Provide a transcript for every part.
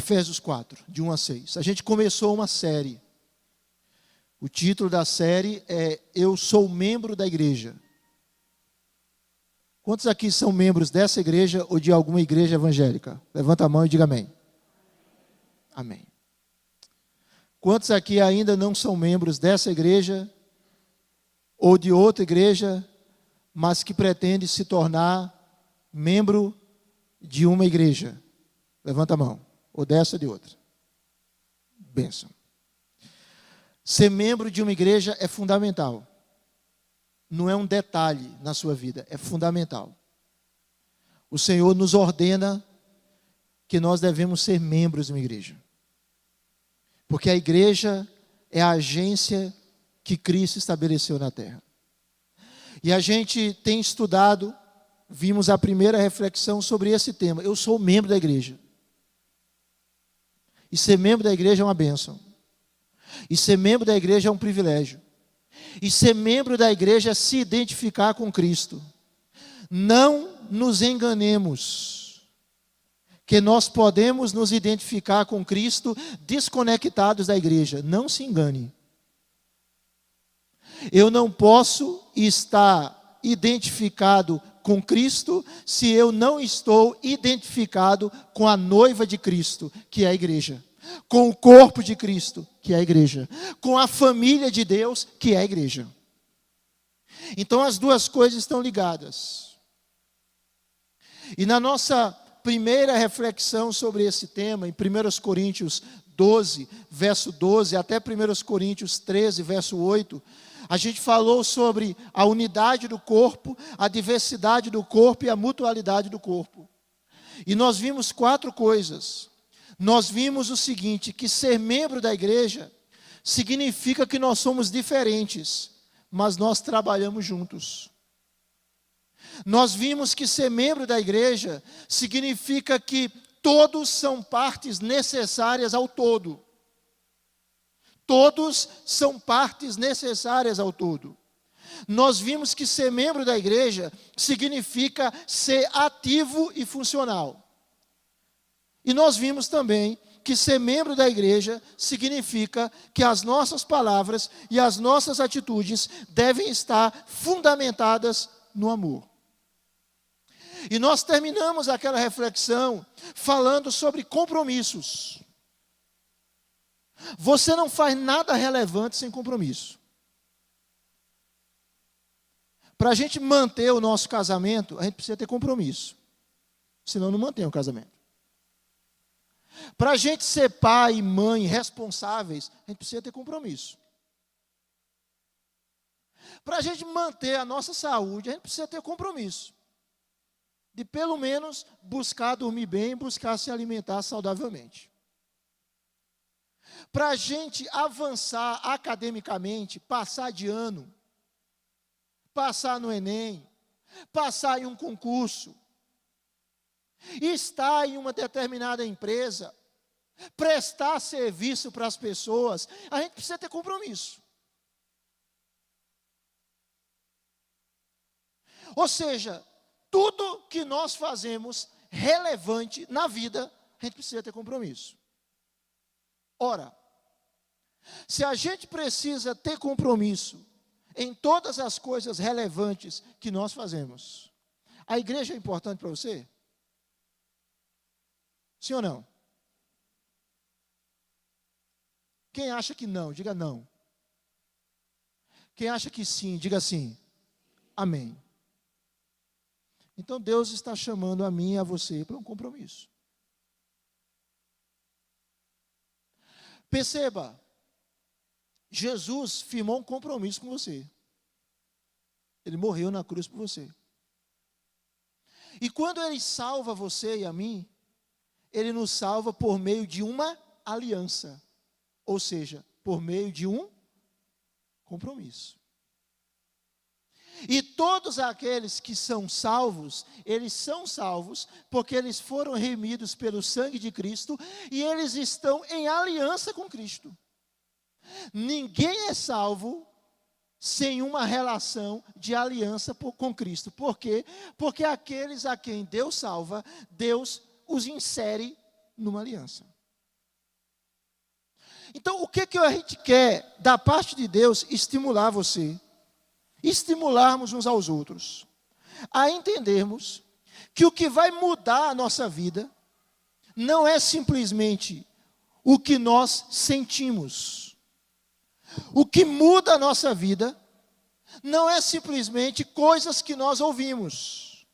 Efésios 4, de 1 a 6. A gente começou uma série. O título da série é Eu Sou Membro da Igreja. Quantos aqui são membros dessa igreja ou de alguma igreja evangélica? Levanta a mão e diga amém. Amém. Quantos aqui ainda não são membros dessa igreja ou de outra igreja, mas que pretende se tornar membro de uma igreja? Levanta a mão. Ou dessa ou de outra. Bênção. Ser membro de uma igreja é fundamental. Não é um detalhe na sua vida, é fundamental. O Senhor nos ordena que nós devemos ser membros de uma igreja. Porque a igreja é a agência que Cristo estabeleceu na terra. E a gente tem estudado, vimos a primeira reflexão sobre esse tema. Eu sou membro da igreja. E ser membro da igreja é uma bênção. E ser membro da igreja é um privilégio. E ser membro da igreja é se identificar com Cristo. Não nos enganemos, que nós podemos nos identificar com Cristo desconectados da igreja. Não se engane. Eu não posso estar identificado com Cristo se eu não estou identificado com a noiva de Cristo, que é a igreja. Com o corpo de Cristo, que é a igreja. Com a família de Deus, que é a igreja. Então as duas coisas estão ligadas. E na nossa primeira reflexão sobre esse tema, em 1 Coríntios 12, verso 12, até 1 Coríntios 13, verso 8, a gente falou sobre a unidade do corpo, a diversidade do corpo e a mutualidade do corpo. E nós vimos 4 coisas. Nós vimos o seguinte, que ser membro da igreja significa que nós somos diferentes, mas nós trabalhamos juntos. Nós vimos que ser membro da igreja significa que todos são partes necessárias ao todo. Todos são partes necessárias ao todo. Nós vimos que ser membro da igreja significa ser ativo e funcional. E nós vimos também que ser membro da igreja significa que as nossas palavras e as nossas atitudes devem estar fundamentadas no amor. E nós terminamos aquela reflexão falando sobre compromissos. Você não faz nada relevante sem compromisso. Para a gente manter o nosso casamento, a gente precisa ter compromisso. Senão não mantém o casamento. Para a gente ser pai e mãe responsáveis, a gente precisa ter compromisso. Para a gente manter a nossa saúde, a gente precisa ter compromisso. De pelo menos buscar dormir bem, buscar se alimentar saudavelmente. Para a gente avançar academicamente, passar de ano, passar no Enem, passar em um concurso, estar em uma determinada empresa, prestar serviço para as pessoas, a gente precisa ter compromisso. Ou seja, tudo que nós fazemos relevante na vida, a gente precisa ter compromisso. Ora, se a gente precisa ter compromisso em todas as coisas relevantes que nós fazemos, a igreja é importante para você? Sim ou não? Quem acha que não, diga não. Quem acha que sim, diga sim. Amém. Então Deus está chamando a mim e a você para um compromisso. Perceba, Jesus firmou um compromisso com você. Ele morreu na cruz por você. E quando Ele salva você e a mim, Ele nos salva por meio de uma aliança. Ou seja, por meio de um compromisso. E todos aqueles que são salvos, eles são salvos porque eles foram remidos pelo sangue de Cristo e eles estão em aliança com Cristo. Ninguém é salvo sem uma relação de aliança com Cristo. Por quê? Porque aqueles a quem Deus salva, Deus os insere numa aliança. Então, o que a gente quer, da parte de Deus, estimular você, estimularmos uns aos outros, a entendermos que o que vai mudar a nossa vida não é simplesmente o que nós sentimos. O que muda a nossa vida não é simplesmente coisas que nós ouvimos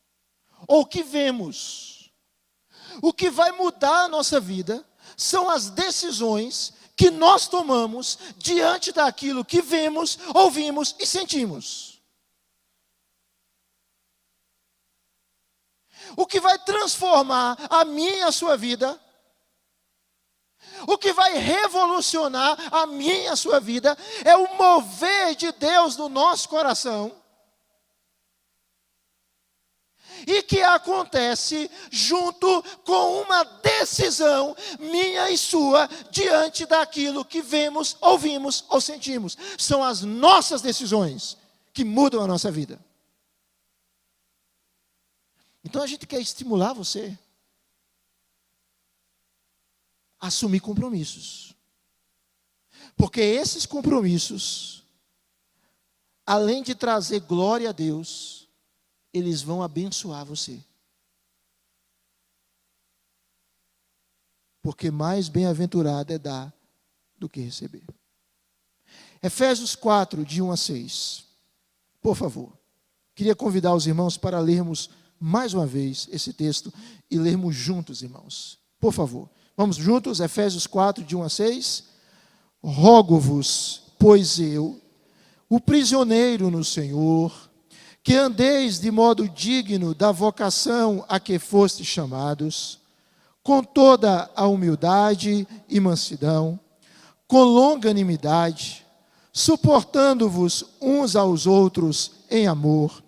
ou que vemos. O que vai mudar a nossa vida são as decisões que nós tomamos diante daquilo que vemos, ouvimos e sentimos. O que vai transformar a minha e a sua vida, o que vai revolucionar a minha e a sua vida, é o mover de Deus no nosso coração, e que acontece junto com uma decisão minha e sua, diante daquilo que vemos, ouvimos ou sentimos. São as nossas decisões que mudam a nossa vida. Então a gente quer estimular você a assumir compromissos. Porque esses compromissos, além de trazer glória a Deus, eles vão abençoar você. Porque mais bem-aventurado é dar do que receber. Efésios 4, de 1 a 6. Por favor. Queria convidar os irmãos para lermos mais uma vez esse texto e lermos juntos, irmãos. Por favor. Vamos juntos, Efésios 4, de 1 a 6. Rogo-vos, pois eu, o prisioneiro no Senhor, que andeis de modo digno da vocação a que fostes chamados, com toda a humildade e mansidão, com longanimidade, suportando-vos uns aos outros em amor,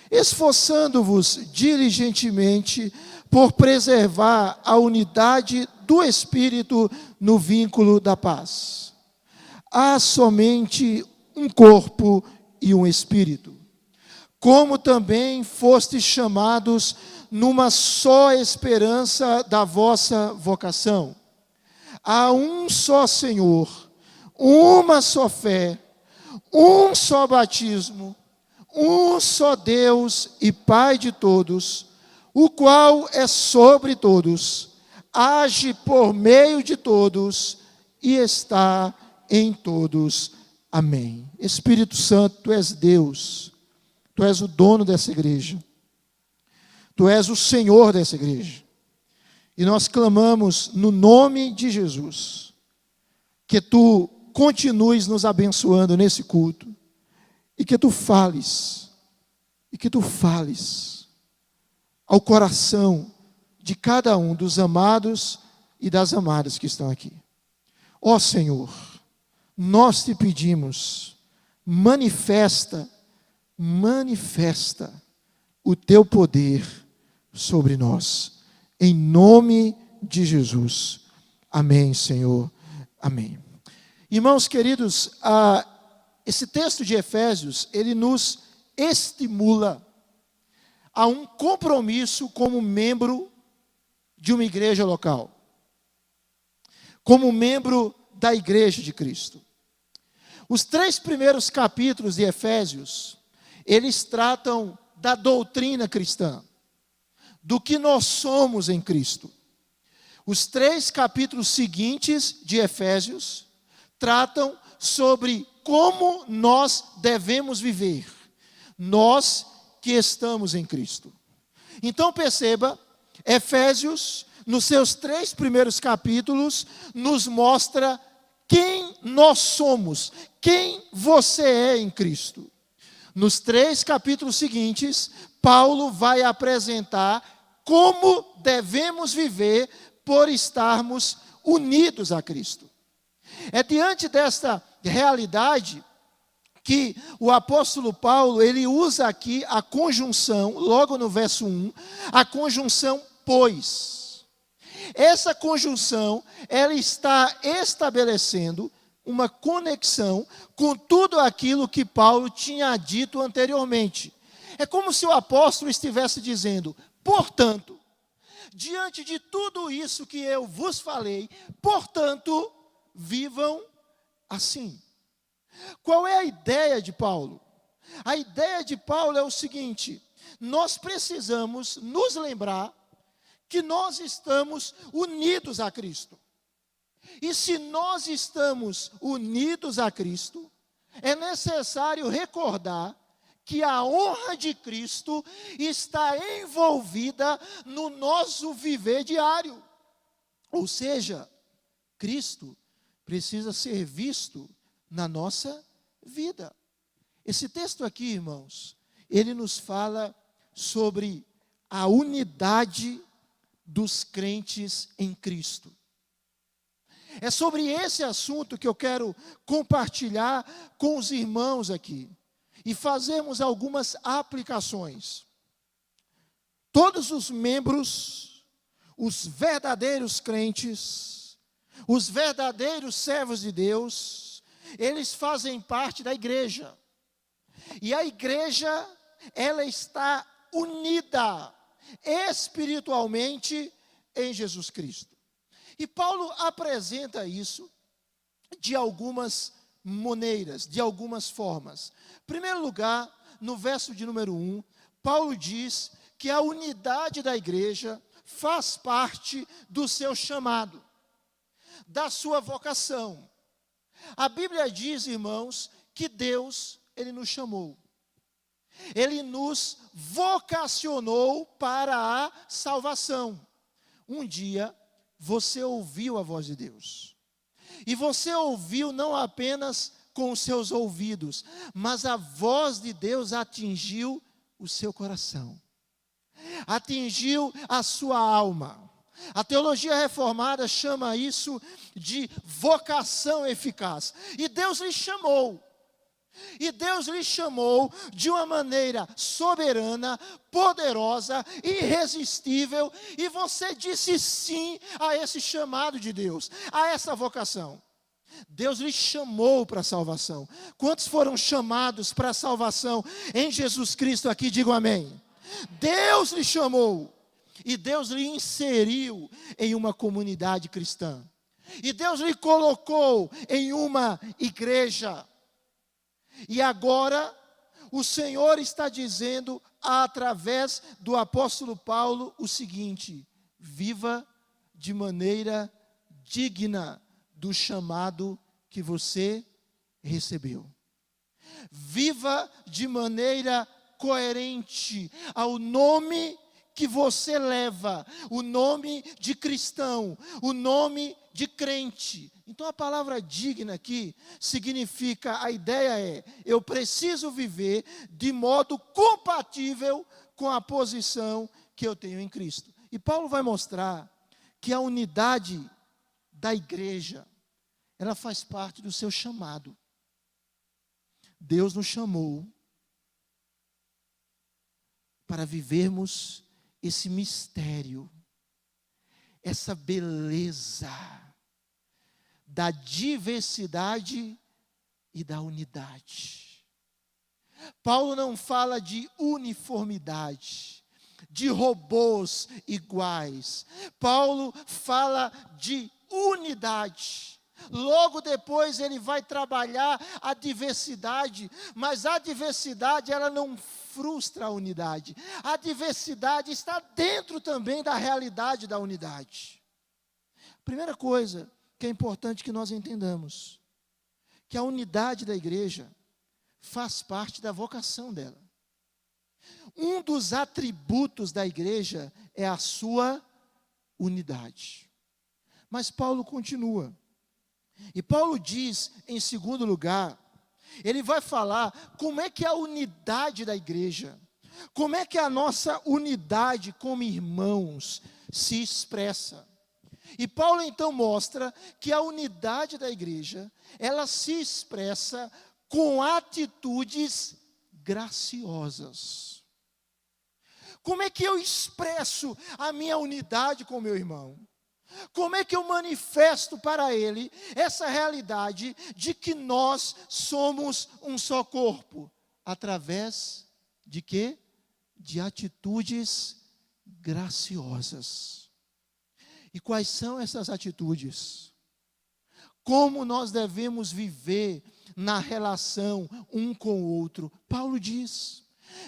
esforçando-vos diligentemente por preservar a unidade do Espírito no vínculo da paz. Há somente um corpo e um Espírito, como também fostes chamados numa só esperança da vossa vocação. Há um só Senhor, uma só fé, um só batismo, um só Deus e Pai de todos, o qual é sobre todos, age por meio de todos e está em todos. Amém. Espírito Santo, Tu és Deus. Tu és o dono dessa igreja. Tu és o Senhor dessa igreja. E nós clamamos no nome de Jesus, que Tu continues nos abençoando nesse culto, e que Tu fales ao coração de cada um dos amados e das amadas que estão aqui. Ó Senhor, nós Te pedimos, manifesta o Teu poder sobre nós, em nome de Jesus. Amém, Senhor. Amém. Irmãos queridos, esse texto de Efésios, ele nos estimula a um compromisso como membro de uma igreja local, como membro da igreja de Cristo. Os 3 primeiros capítulos de Efésios, eles tratam da doutrina cristã, do que nós somos em Cristo. Os 3 capítulos seguintes de Efésios tratam sobre como nós devemos viver, nós que estamos em Cristo. Então perceba, Efésios, nos seus 3 primeiros capítulos, nos mostra quem nós somos, quem você é em Cristo. Nos 3 capítulos seguintes, Paulo vai apresentar como devemos viver por estarmos unidos a Cristo. É diante desta realidade que o apóstolo Paulo, ele usa aqui a conjunção, logo no verso 1, a conjunção pois. Essa conjunção, ela está estabelecendo uma conexão com tudo aquilo que Paulo tinha dito anteriormente. É como se o apóstolo estivesse dizendo, diante de tudo isso que eu vos falei, portanto, vivam assim. Qual é a ideia de Paulo? A ideia de Paulo é o seguinte: nós precisamos nos lembrar que nós estamos unidos a Cristo. E se nós estamos unidos a Cristo, é necessário recordar que a honra de Cristo está envolvida no nosso viver diário. Ou seja, Cristo precisa ser visto na nossa vida. Esse texto aqui, irmãos, ele nos fala sobre a unidade dos crentes em Cristo. É sobre esse assunto que eu quero compartilhar com os irmãos aqui e fazermos algumas aplicações. Todos os membros, os verdadeiros crentes, os verdadeiros servos de Deus, eles fazem parte da igreja. E a igreja, ela está unida espiritualmente em Jesus Cristo. E Paulo apresenta isso de algumas maneiras, de algumas formas. Em primeiro lugar, no verso de número 1, Paulo diz que a unidade da igreja faz parte do seu chamado, da sua vocação. A Bíblia diz, irmãos, que Deus, Ele nos chamou. Ele nos vocacionou para a salvação. Um dia, você ouviu a voz de Deus. E você ouviu não apenas com os seus ouvidos, mas a voz de Deus atingiu o seu coração. Atingiu a sua alma. A teologia reformada chama isso de vocação eficaz. E Deus lhe chamou. E Deus lhe chamou de uma maneira soberana, poderosa, irresistível, e você disse sim a esse chamado de Deus, a essa vocação. Deus lhe chamou para a salvação. Quantos foram chamados para a salvação em Jesus Cristo aqui? Digam amém. Deus lhe chamou, e Deus lhe inseriu em uma comunidade cristã, e Deus lhe colocou em uma igreja. E agora, o Senhor está dizendo, através do apóstolo Paulo, o seguinte: viva de maneira digna do chamado que você recebeu. Viva de maneira coerente ao nome que você leva, o nome de cristão, o nome de crente. Então a palavra digna aqui significa, a ideia é, eu preciso viver de modo compatível com a posição que eu tenho em Cristo. E Paulo vai mostrar que a unidade da igreja, ela faz parte do seu chamado. Deus nos chamou para vivermos esse mistério, essa beleza da diversidade e da unidade. Paulo não fala de uniformidade, de robôs iguais. Paulo fala de unidade. Logo depois ele vai trabalhar a diversidade, mas a diversidade ela não frustra a unidade. A diversidade está dentro também da realidade da unidade. Primeira coisa que é importante que nós entendamos, que a unidade da igreja faz parte da vocação dela. Um dos atributos da igreja é a sua unidade. Mas Paulo continua. E Paulo diz, em segundo lugar, ele vai falar como é que é a unidade da igreja, como é que a nossa unidade como irmãos se expressa. E Paulo então mostra que a unidade da igreja, ela se expressa com atitudes graciosas. Como é que eu expresso a minha unidade com o meu irmão? Como é que eu manifesto para ele essa realidade de que nós somos um só corpo? Através de quê? De atitudes graciosas. E quais são essas atitudes? como nós devemos viver na relação um com o outro. Paulo diz,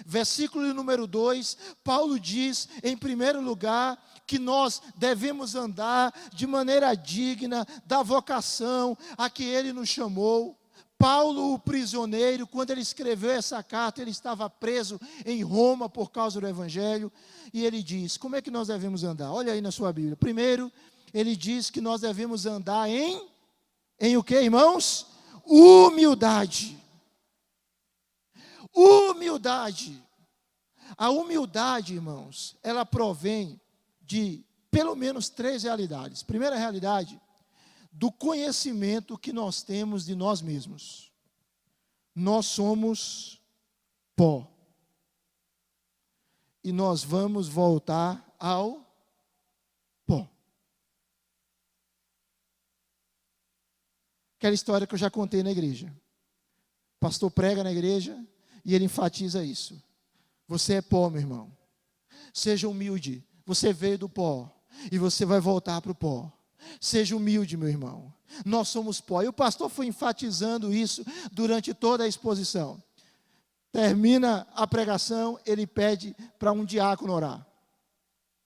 versículo número 2, Paulo diz, em primeiro lugar, que nós devemos andar de maneira digna da vocação a que ele nos chamou. Paulo, o prisioneiro, quando ele escreveu essa carta, ele estava preso em Roma por causa do Evangelho, e ele diz, como é que nós devemos andar? Olha aí na sua Bíblia. Primeiro, ele diz que nós devemos andar em o que, irmãos? Humildade. Humildade. A humildade, irmãos, ela provém de pelo menos 3 realidades. Primeira realidade, do conhecimento que nós temos de nós mesmos. Nós somos pó. E nós vamos voltar ao pó. Aquela história que eu já contei na igreja. O pastor prega na igreja e ele enfatiza isso. Você é pó, meu irmão. Seja humilde. Você veio do pó e você vai voltar para o pó. Seja humilde, meu irmão. Nós somos pó. E o pastor foi enfatizando isso durante toda a exposição. Termina a pregação, ele pede para um diácono orar.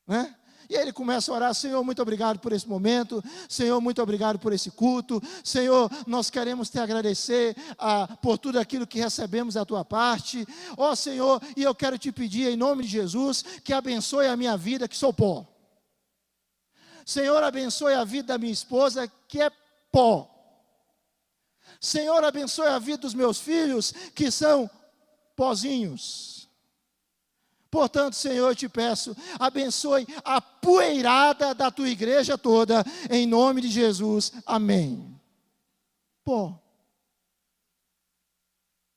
Né? E aí ele começa a orar, Senhor, muito obrigado por esse momento, Senhor, muito obrigado por esse culto, Senhor, nós queremos te agradecer por tudo aquilo que recebemos da tua parte, ó Senhor, e eu quero te pedir em nome de Jesus, que abençoe a minha vida, que sou pó. Senhor, abençoe a vida da minha esposa, que é pó. Senhor, abençoe a vida dos meus filhos, que são pozinhos. Portanto, Senhor, eu te peço, abençoe a poeirada da tua igreja toda, em nome de Jesus. Amém. Pó.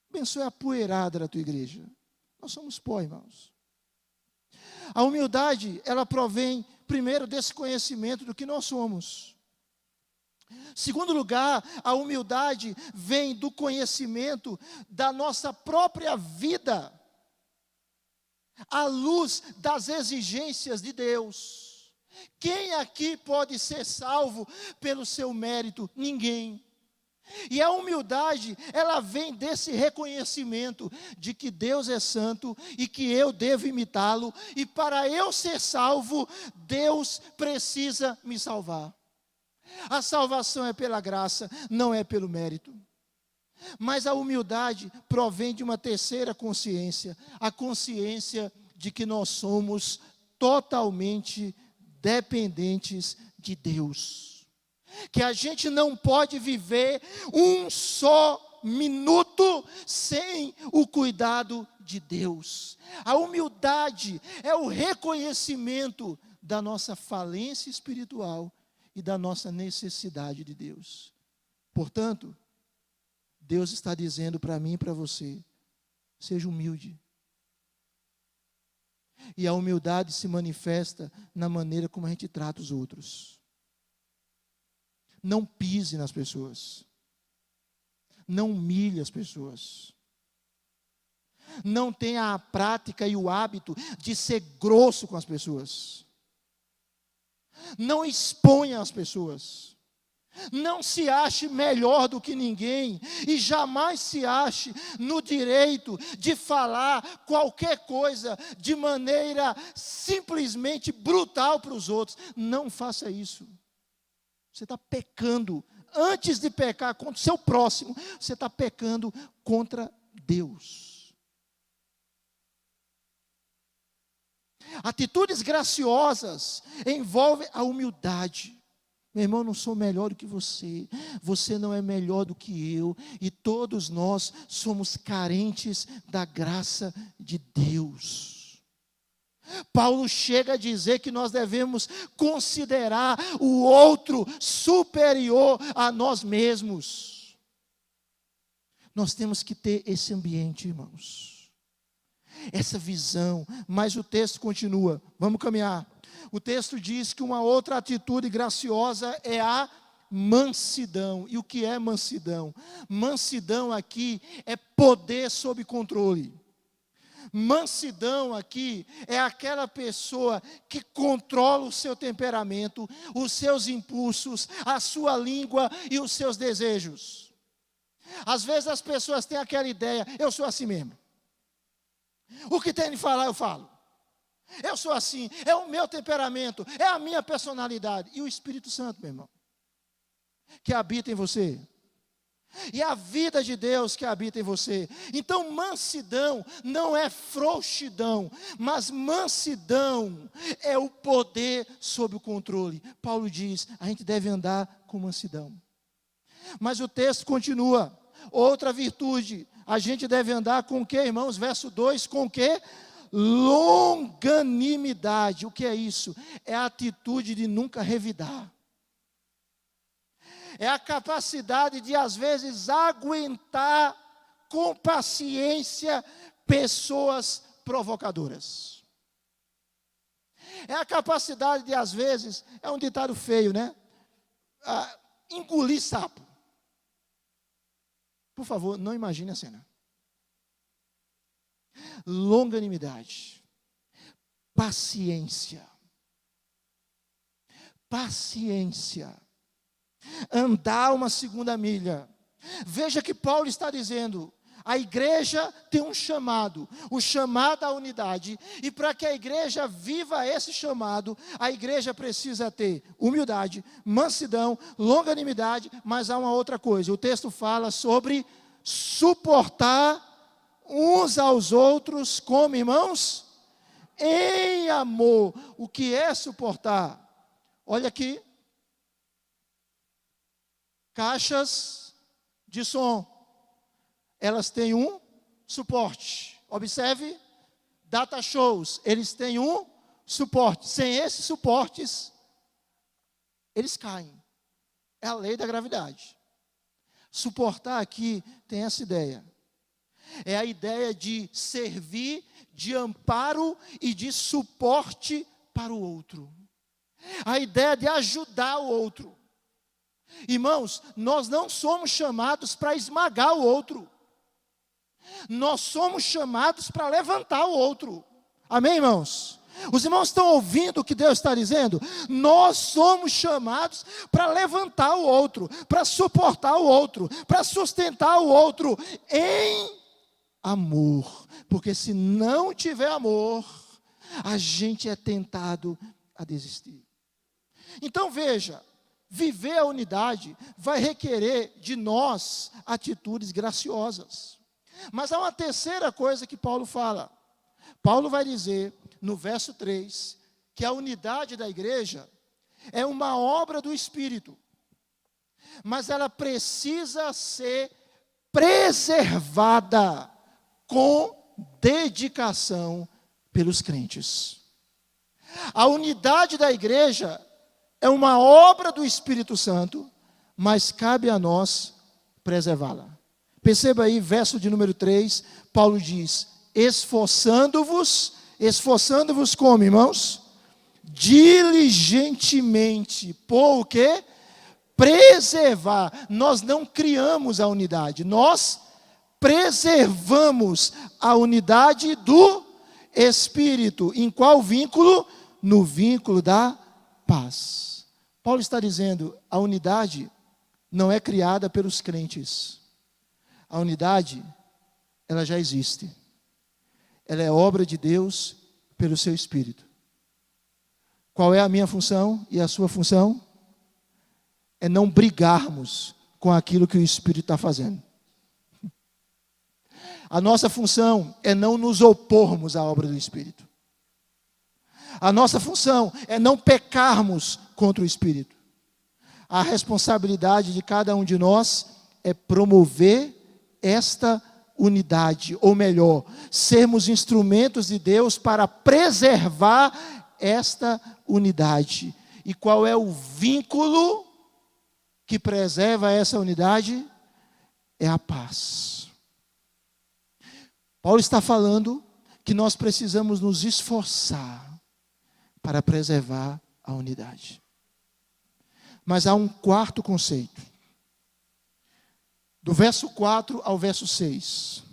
Abençoe a poeirada da tua igreja. Nós somos pó, irmãos. A humildade, ela provém, primeiro, desse conhecimento do que nós somos. Segundo lugar, a humildade vem do conhecimento da nossa própria vida, à luz das exigências de Deus. Quem aqui pode ser salvo pelo seu mérito? Ninguém. E a humildade, ela vem desse reconhecimento de que Deus é santo e que eu devo imitá-lo, e para eu ser salvo, Deus precisa me salvar. A salvação é pela graça, não é pelo mérito. Mas a humildade provém de uma terceira consciência, a consciência de que nós somos totalmente dependentes de Deus. Que a gente não pode viver um só minuto sem o cuidado de Deus. A humildade é o reconhecimento da nossa falência espiritual e da nossa necessidade de Deus. Portanto, Deus está dizendo para mim e para você, seja humilde. E a humildade se manifesta na maneira como a gente trata os outros. Não pise nas pessoas. Não humilhe as pessoas. Não tenha a prática e o hábito de ser grosso com as pessoas. Não exponha as pessoas. Não se ache melhor do que ninguém e jamais se ache no direito de falar qualquer coisa de maneira simplesmente brutal para os outros. Não faça isso. Você está pecando. Antes de pecar contra o seu próximo, você está pecando contra Deus. Atitudes graciosas envolvem a humildade. Meu irmão, eu não sou melhor do que você. Você não é melhor do que eu. E todos nós somos carentes da graça de Deus. Paulo chega a dizer que nós devemos considerar o outro superior a nós mesmos. Nós temos que ter esse ambiente, irmãos. Essa visão. Mas o texto continua. Vamos caminhar. O texto diz que uma outra atitude graciosa é a mansidão. E o que é mansidão? Mansidão aqui é poder sob controle. Mansidão aqui é aquela pessoa que controla o seu temperamento, os seus impulsos, a sua língua e os seus desejos. Às vezes as pessoas têm aquela ideia: eu sou assim mesmo. O que tem de falar, eu falo. Eu sou assim, é o meu temperamento, é a minha personalidade. E o Espírito Santo, meu irmão, que habita em você. E a vida de Deus que habita em você. Então mansidão não é frouxidão, mas mansidão é o poder sob o controle. Paulo diz, a gente deve andar com mansidão. Mas o texto continua, outra virtude, a gente deve andar com o que, irmãos? Verso 2, com o que? Longanimidade. O que é isso? É a atitude de nunca revidar. É a capacidade de, às vezes, aguentar com paciência pessoas provocadoras. É a capacidade de, às vezes, é um ditado feio, né? Engolir sapo. Por favor, não imagine a cena. Longanimidade. Paciência. Paciência. Andar uma segunda milha. Veja que Paulo está dizendo, a igreja tem um chamado, o chamado à unidade, e para que a igreja viva esse chamado, a igreja precisa ter humildade, mansidão, longanimidade, mas há uma outra coisa, o texto fala sobre suportar uns aos outros como irmãos, em amor. O que é suportar? Olha aqui, caixas de som, elas têm um suporte. Observe, data shows, eles têm um suporte. Sem esses suportes, eles caem. É a lei da gravidade. Suportar aqui tem essa ideia. É a ideia de servir, de amparo e de suporte para o outro. A ideia de ajudar o outro. Irmãos, nós não somos chamados para esmagar o outro. Nós somos chamados para levantar o outro. Amém, irmãos? Os irmãos estão ouvindo o que Deus está dizendo? Nós somos chamados para levantar o outro, para suportar o outro, para sustentar o outro em amor. Porque se não tiver amor, a gente é tentado a desistir. Então veja, viver a unidade vai requerer de nós atitudes graciosas. Mas há uma terceira coisa que Paulo fala. Paulo vai dizer, no verso 3, que a unidade da igreja é uma obra do Espírito. Mas ela precisa ser preservada com dedicação pelos crentes. A unidade da igreja é uma obra do Espírito Santo, mas cabe a nós preservá-la. Perceba aí, verso de número 3, Paulo diz, esforçando-vos como, irmãos? Diligentemente, por o quê? Preservar. Nós não criamos a unidade, nós preservamos a unidade do Espírito. Em qual vínculo? No vínculo da paz. Paulo está dizendo, a unidade não é criada pelos crentes. A unidade, ela já existe. Ela é obra de Deus pelo seu Espírito. Qual é a minha função e a sua função? É não brigarmos com aquilo que o Espírito está fazendo. A nossa função é não nos opormos à obra do Espírito. A nossa função é não pecarmos contra o Espírito. A responsabilidade de cada um de nós é promover esta unidade, ou melhor, sermos instrumentos de Deus para preservar esta unidade. E qual é o vínculo que preserva essa unidade? É a paz. Paulo está falando que nós precisamos nos esforçar para preservar a unidade. Mas há um quarto conceito. Do verso 4 ao verso 6,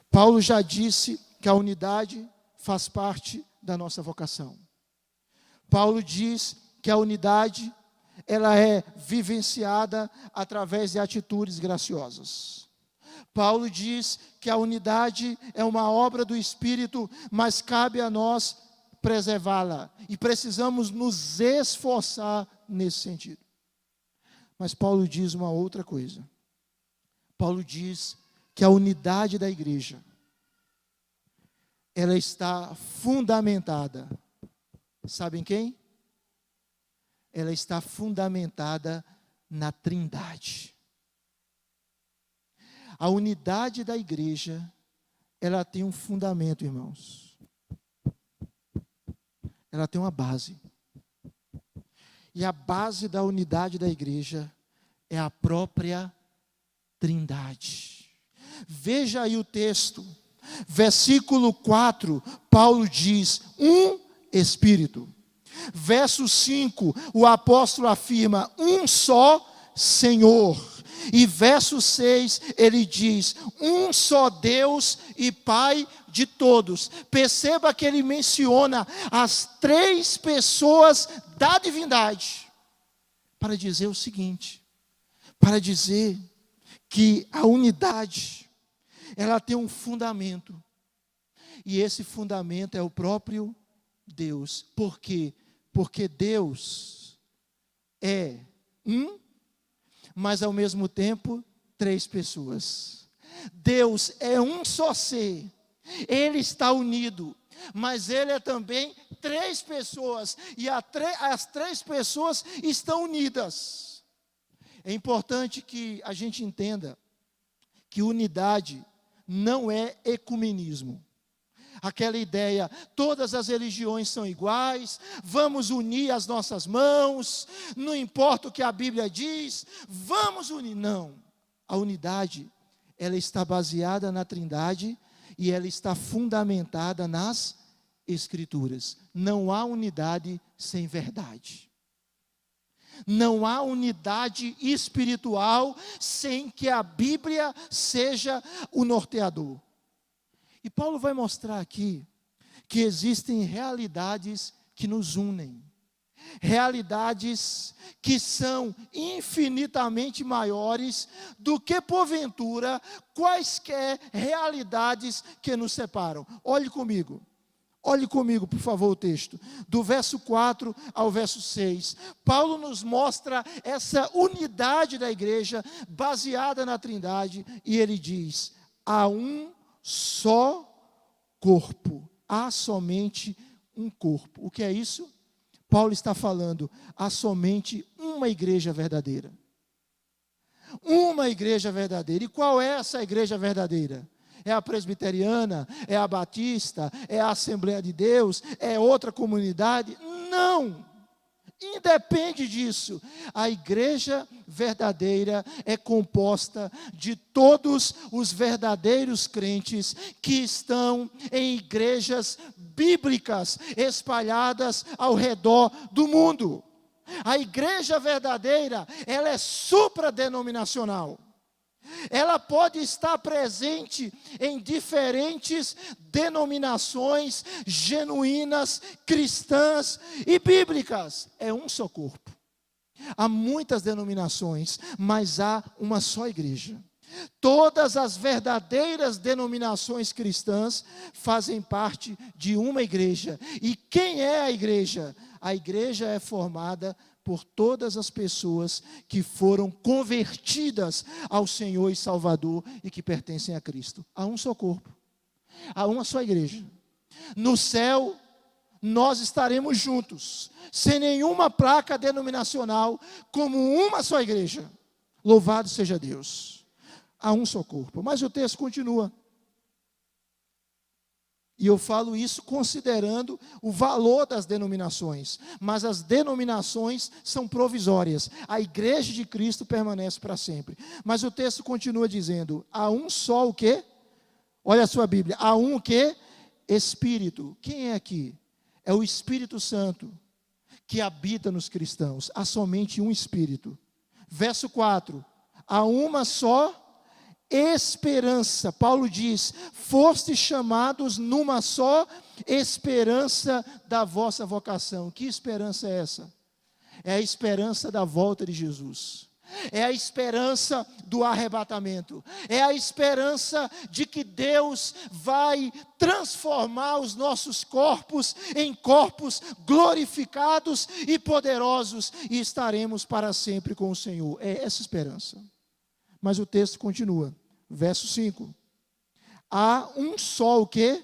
Paulo já disse que a unidade faz parte da nossa vocação. Paulo diz que a unidade, ela é vivenciada através de atitudes graciosas. Paulo diz que a unidade é uma obra do Espírito, mas cabe a nós preservá-la. E precisamos nos esforçar nesse sentido. Mas Paulo diz uma outra coisa. Paulo diz que a unidade da igreja, ela está fundamentada. Sabem quem? Ela está fundamentada na Trindade. A unidade da igreja, ela tem um fundamento, irmãos. Ela tem uma base. E a base da unidade da igreja é a própria Trindade. Veja aí o texto. Versículo 4, Paulo diz, um Espírito. Verso 5, o apóstolo afirma, um só Senhor. E verso 6, ele diz, um só Deus e Pai de todos. Perceba que ele menciona as três pessoas da divindade, para dizer o seguinte, para dizer que a unidade, ela tem um fundamento, e esse fundamento é o próprio Deus. Por quê? Porque Deus é um, mas ao mesmo tempo, três pessoas. Deus é um só ser, Ele está unido, mas Ele é também três pessoas, e as três pessoas estão unidas. É importante que a gente entenda que unidade não é ecumenismo. Aquela ideia, todas as religiões são iguais, vamos unir as nossas mãos, não importa o que a Bíblia diz, vamos unir. Não, a unidade, ela está baseada na Trindade e ela está fundamentada nas Escrituras. Não há unidade sem verdade. Não há unidade espiritual sem que a Bíblia seja o norteador. E Paulo vai mostrar aqui que existem realidades que nos unem. Realidades que são infinitamente maiores do que, porventura, quaisquer realidades que nos separam. Olhe comigo, por favor, o texto. Do verso 4 ao verso 6. Paulo nos mostra essa unidade da igreja baseada na Trindade. E ele diz, há um só corpo, há somente um corpo. O que é isso? Paulo está falando, há somente uma igreja verdadeira. Uma igreja verdadeira. E qual é essa igreja verdadeira? É a presbiteriana? É a batista? É a Assembleia de Deus? É outra comunidade? Não! Independe disso, a igreja verdadeira é composta de todos os verdadeiros crentes que estão em igrejas bíblicas espalhadas ao redor do mundo. A igreja verdadeira, ela é supradenominacional. Ela pode estar presente em diferentes denominações genuínas, cristãs e bíblicas. É um só corpo. Há muitas denominações, mas há uma só igreja. Todas as verdadeiras denominações cristãs fazem parte de uma igreja. E quem é a igreja? A igreja é formada por todas as pessoas que foram convertidas ao Senhor e Salvador e que pertencem a Cristo. Há um só corpo, há uma só igreja. No céu, nós estaremos juntos, sem nenhuma placa denominacional, como uma só igreja. Louvado seja Deus. Há um só corpo. Mas o texto continua. E eu falo isso considerando o valor das denominações. Mas as denominações são provisórias. A igreja de Cristo permanece para sempre. Mas o texto continua dizendo, há um só o quê? Olha a sua Bíblia. Há um o quê? Espírito. Quem é aqui? É o Espírito Santo que habita nos cristãos. Há somente um Espírito. Verso 4. Há uma só esperança. Paulo diz: fostes chamados numa só esperança da vossa vocação. Que esperança é essa? É a esperança da volta de Jesus. É a esperança do arrebatamento. É a esperança de que Deus vai transformar os nossos corpos em corpos glorificados e poderosos, e estaremos para sempre com o Senhor. É essa esperança. Mas o texto continua, verso 5. Há um só o quê?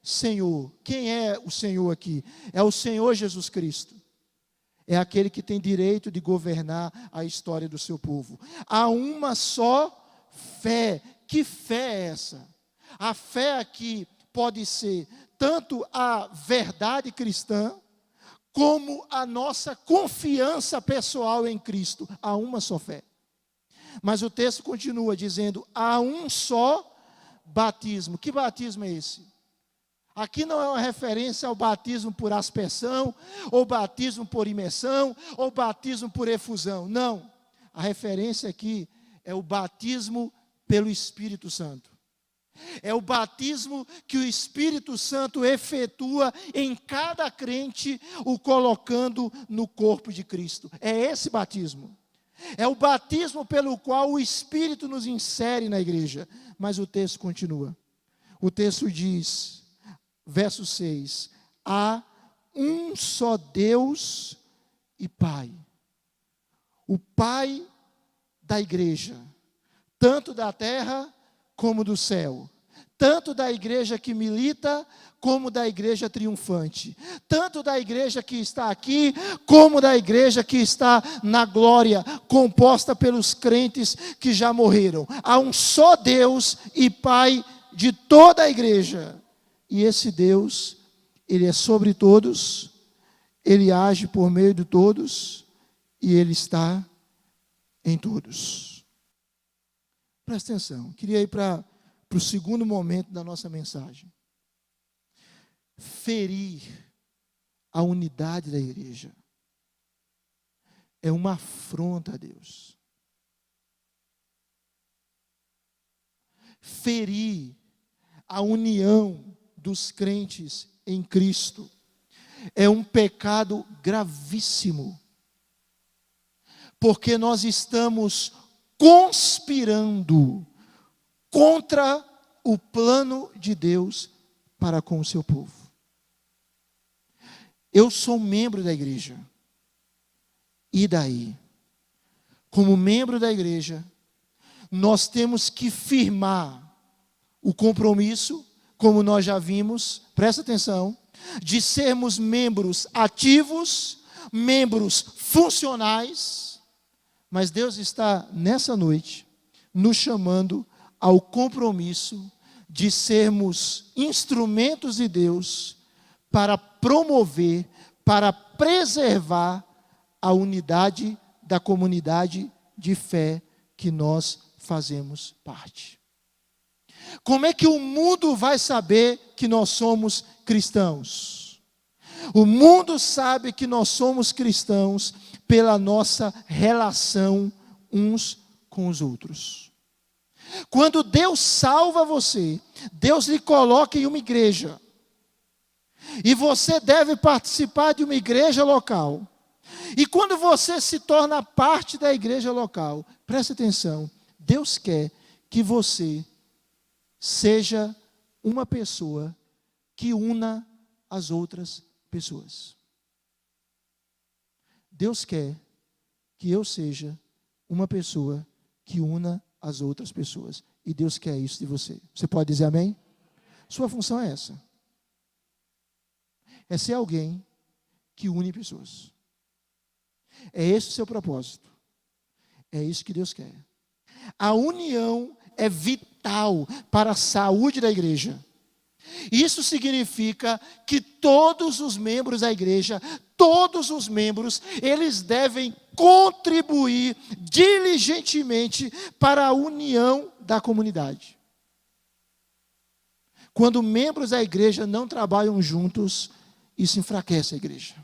Senhor. Quem é o Senhor aqui? É o Senhor Jesus Cristo. É aquele que tem direito de governar a história do seu povo. Há uma só fé. Que fé é essa? A fé aqui pode ser tanto a verdade cristã, como a nossa confiança pessoal em Cristo. Há uma só fé. Mas o texto continua dizendo: há um só batismo. Que batismo é esse? Aqui não é uma referência ao batismo por aspersão, ou batismo por imersão, ou batismo por efusão. Não. A referência aqui é o batismo pelo Espírito Santo. É o batismo que o Espírito Santo efetua em cada crente, o colocando no corpo de Cristo. É esse batismo. É o batismo pelo qual o Espírito nos insere na igreja. Mas o texto continua. O texto diz, verso 6, há um só Deus e Pai. O Pai da igreja, tanto da terra como do céu. Tanto da igreja que milita, como da igreja triunfante. Tanto da igreja que está aqui, como da igreja que está na glória, composta pelos crentes que já morreram. Há um só Deus e Pai de toda a igreja. E esse Deus, Ele é sobre todos, Ele age por meio de todos, e Ele está em todos. Presta atenção, queria ir para o segundo momento da nossa mensagem. Ferir a unidade da igreja é uma afronta a Deus. Ferir a união dos crentes em Cristo é um pecado gravíssimo, porque nós estamos conspirando contra o plano de Deus para com o seu povo. Eu sou membro da igreja, e daí? Como membro da igreja, nós temos que firmar o compromisso, como nós já vimos, presta atenção, de sermos membros ativos, membros funcionais, mas Deus está nessa noite nos chamando ao compromisso de sermos instrumentos de Deus para promover, para preservar a unidade da comunidade de fé que nós fazemos parte. Como é que o mundo vai saber que nós somos cristãos? O mundo sabe que nós somos cristãos pela nossa relação uns com os outros. Quando Deus salva você, Deus lhe coloca em uma igreja. E você deve participar de uma igreja local. E quando você se torna parte da igreja local, preste atenção, Deus quer que você seja uma pessoa que una as outras pessoas. Deus quer que eu seja uma pessoa que una as outras pessoas. E Deus quer isso de você. Você pode dizer amém? Sua função é essa. É ser alguém que une pessoas. É esse o seu propósito. É isso que Deus quer. A união é vital para a saúde da igreja. Isso significa que todos os membros da igreja, todos os membros, eles devem contribuir diligentemente para a união da comunidade. Quando membros da igreja não trabalham juntos, isso enfraquece a igreja.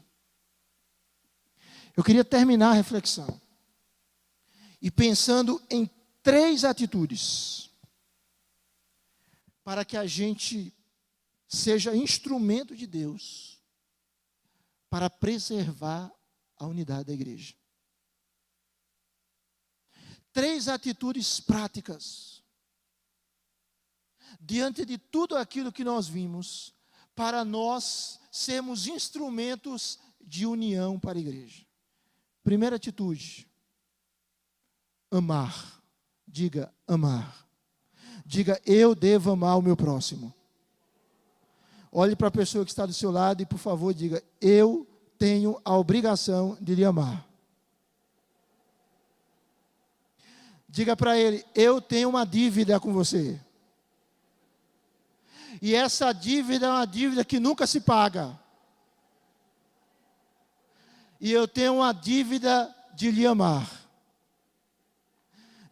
Eu queria terminar a reflexão e pensando em 3 atitudes para que a gente seja instrumento de Deus para preservar a unidade da igreja. 3 atitudes práticas diante de tudo aquilo que nós vimos, para nós sermos instrumentos de união para a igreja. Primeira atitude: amar. Diga, amar. Diga, eu devo amar o meu próximo. Olhe para a pessoa que está do seu lado e, por favor, diga, eu tenho a obrigação de lhe amar. Diga para ele, eu tenho uma dívida com você. E essa dívida é uma dívida que nunca se paga. E eu tenho uma dívida de lhe amar.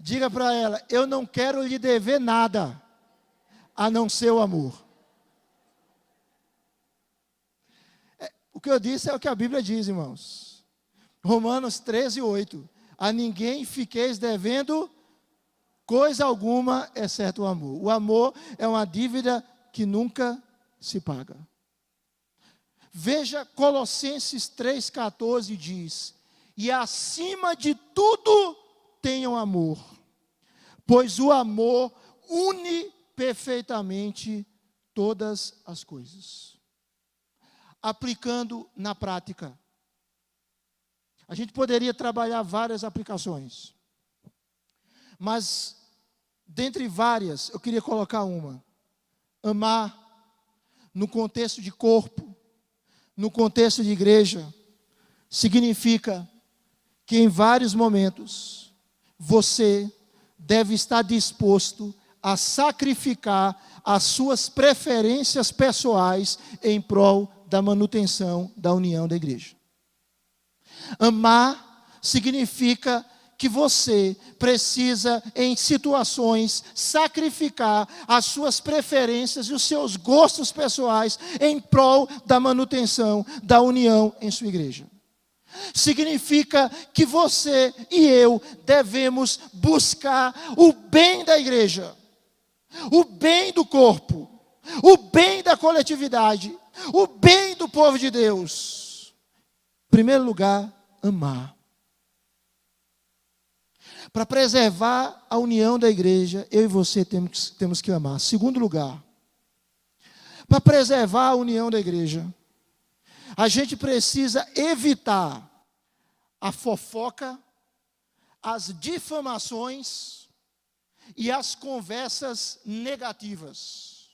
Diga para ela, eu não quero lhe dever nada, a não ser o amor. O que eu disse é o que a Bíblia diz, irmãos. Romanos 13:8. A ninguém fiqueis devendo coisa alguma, exceto o amor. O amor é uma dívida que nunca se paga. Veja, Colossenses 3,14 diz, e acima de tudo tenham amor, pois o amor une perfeitamente todas as coisas. Aplicando na prática. A gente poderia trabalhar várias aplicações, mas dentre várias, eu queria colocar uma. Amar no contexto de corpo, no contexto de igreja, significa que em vários momentos você deve estar disposto a sacrificar as suas preferências pessoais em prol da manutenção da união da igreja. Amar significa que você precisa, em situações, sacrificar as suas preferências e os seus gostos pessoais em prol da manutenção da união em sua igreja. Significa que você e eu devemos buscar o bem da igreja, o bem do corpo, o bem da coletividade, o bem do povo de Deus. Em primeiro lugar, amar. Para preservar a união da igreja, eu e você temos que amar. Segundo lugar, para preservar a união da igreja, a gente precisa evitar a fofoca, as difamações e as conversas negativas.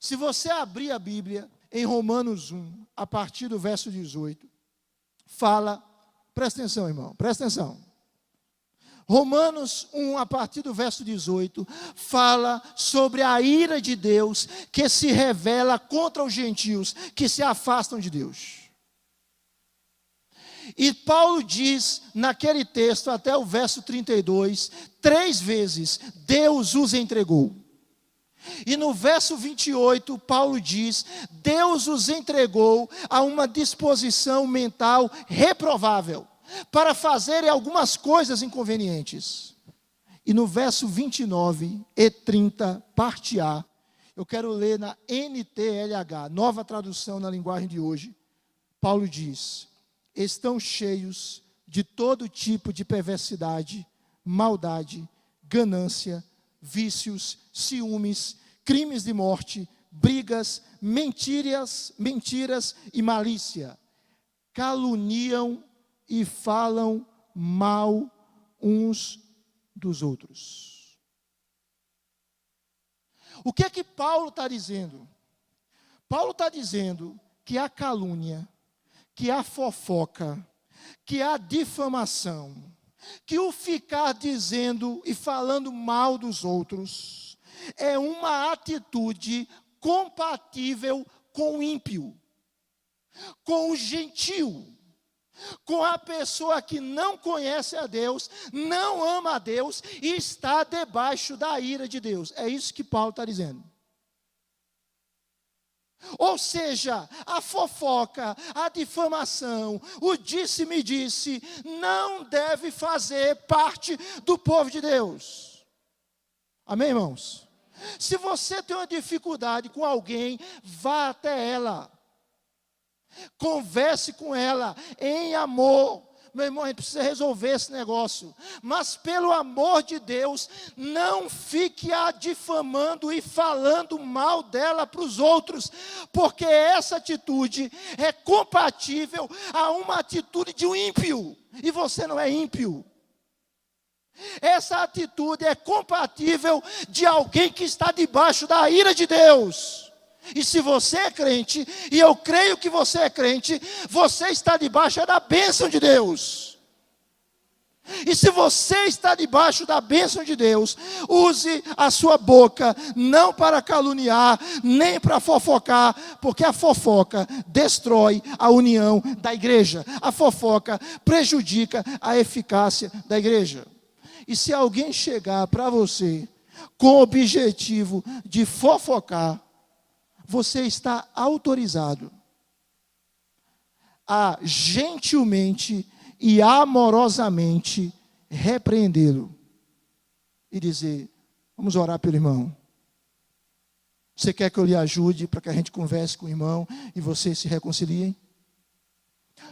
Se você abrir a Bíblia, em Romanos 1, a partir do verso 18, fala, presta atenção, irmão, presta atenção. Romanos 1, a partir do verso 18, fala sobre a ira de Deus que se revela contra os gentios que se afastam de Deus. E Paulo diz naquele texto, até o verso 32, 3 vezes, Deus os entregou. E no verso 28, Paulo diz, Deus os entregou a uma disposição mental reprovável, para fazerem algumas coisas inconvenientes. E no verso 29 e 30, parte A, eu quero ler na NTLH, nova tradução na linguagem de hoje. Paulo diz, estão cheios de todo tipo de perversidade, maldade, ganância, vícios, ciúmes, crimes de morte, brigas, mentiras e malícia. Caluniam e falam mal uns dos outros. O que é que Paulo está dizendo? Paulo está dizendo que a calúnia, que a fofoca, que a difamação, que o ficar dizendo e falando mal dos outros, é uma atitude compatível com o ímpio, com o gentio, com a pessoa que não conhece a Deus, não ama a Deus e está debaixo da ira de Deus. É isso que Paulo está dizendo. Ou seja, a fofoca, a difamação, o disse-me-disse, não deve fazer parte do povo de Deus. Amém, irmãos? Se você tem uma dificuldade com alguém, vá até ela. Converse com ela em amor. Meu irmão, a gente precisa resolver esse negócio. Mas pelo amor de Deus, não fique a difamando e falando mal dela para os outros, porque essa atitude é compatível a uma atitude de um ímpio, e você não é ímpio. Essa atitude é compatível de alguém que está debaixo da ira de Deus. E se você é crente, e eu creio que você é crente, você está debaixo da bênção de Deus. E se você está debaixo da bênção de Deus, use a sua boca, não para caluniar, nem para fofocar, porque a fofoca destrói a união da igreja. A fofoca prejudica a eficácia da igreja. E se alguém chegar para você com o objetivo de fofocar, você está autorizado a gentilmente e amorosamente repreendê-lo e dizer: vamos orar pelo irmão. Você quer que eu lhe ajude para que a gente converse com o irmão e vocês se reconciliem?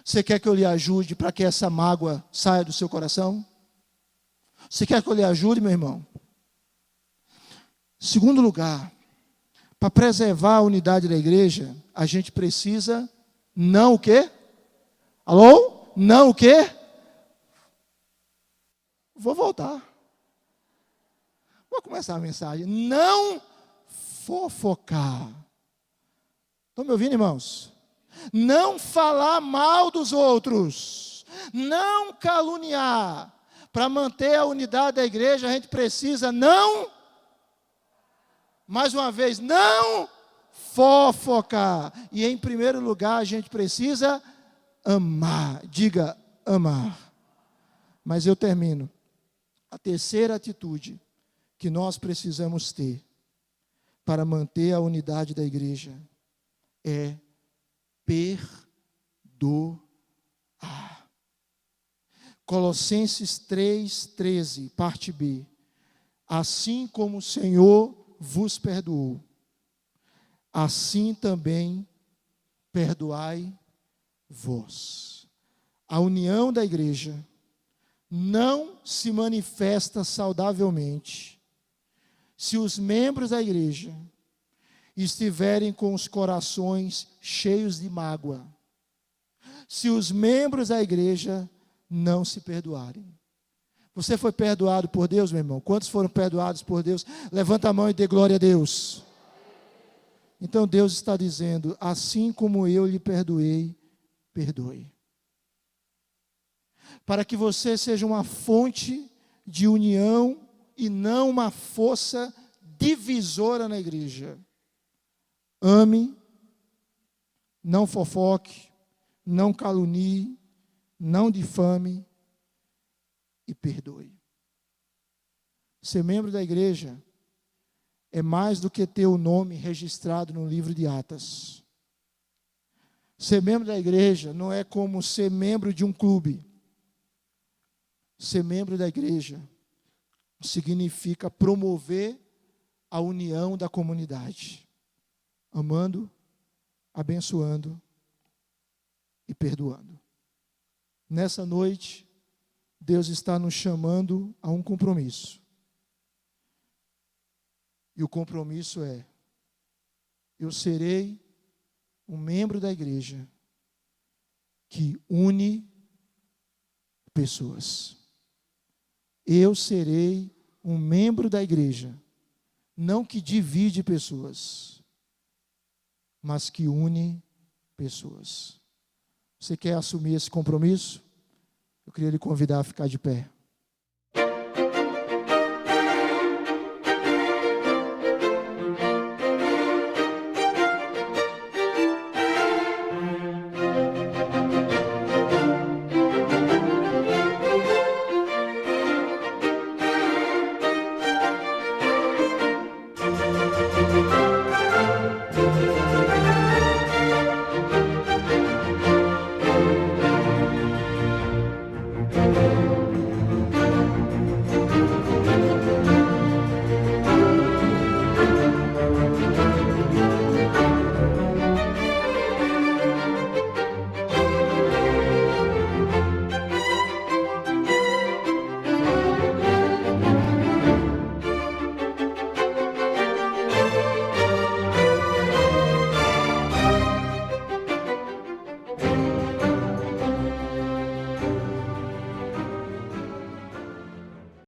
Você quer que eu lhe ajude para que essa mágoa saia do seu coração? Você quer que eu lhe ajude, meu irmão? Segundo lugar, para preservar a unidade da igreja, a gente precisa não o quê? Alô? Não o quê? Vou voltar. Vou começar a mensagem. Não fofocar. Estão me ouvindo, irmãos? Não falar mal dos outros. Não caluniar. Para manter a unidade da igreja, a gente precisa não... Mais uma vez, não fofocar. E em primeiro lugar, a gente precisa amar. Diga, amar. Mas eu termino. A terceira atitude que nós precisamos ter para manter a unidade da igreja é perdoar. Colossenses 3:13, parte B. Assim como o Senhor vos perdoou, assim também perdoai vós. A união da igreja não se manifesta saudavelmente se os membros da igreja estiverem com os corações cheios de mágoa, se os membros da igreja não se perdoarem. Você foi perdoado por Deus, meu irmão? Quantos foram perdoados por Deus? Levanta a mão e dê glória a Deus. Então Deus está dizendo: assim como eu lhe perdoei, perdoe. Para que você seja uma fonte de união e não uma força divisora na igreja. Ame, não fofoque, não calunie, não difame e perdoe. Ser membro da igreja é mais do que ter o nome registrado no livro de Atos. Ser membro da igreja não é como ser membro de um clube. Ser membro da igreja significa promover a união da comunidade, amando, abençoando e perdoando. Nessa noite, Deus está nos chamando a um compromisso. E o compromisso é: eu serei um membro da igreja que une pessoas. Eu serei um membro da igreja, não que divide pessoas, mas que une pessoas. Você quer assumir esse compromisso? Eu queria lhe convidar a ficar de pé.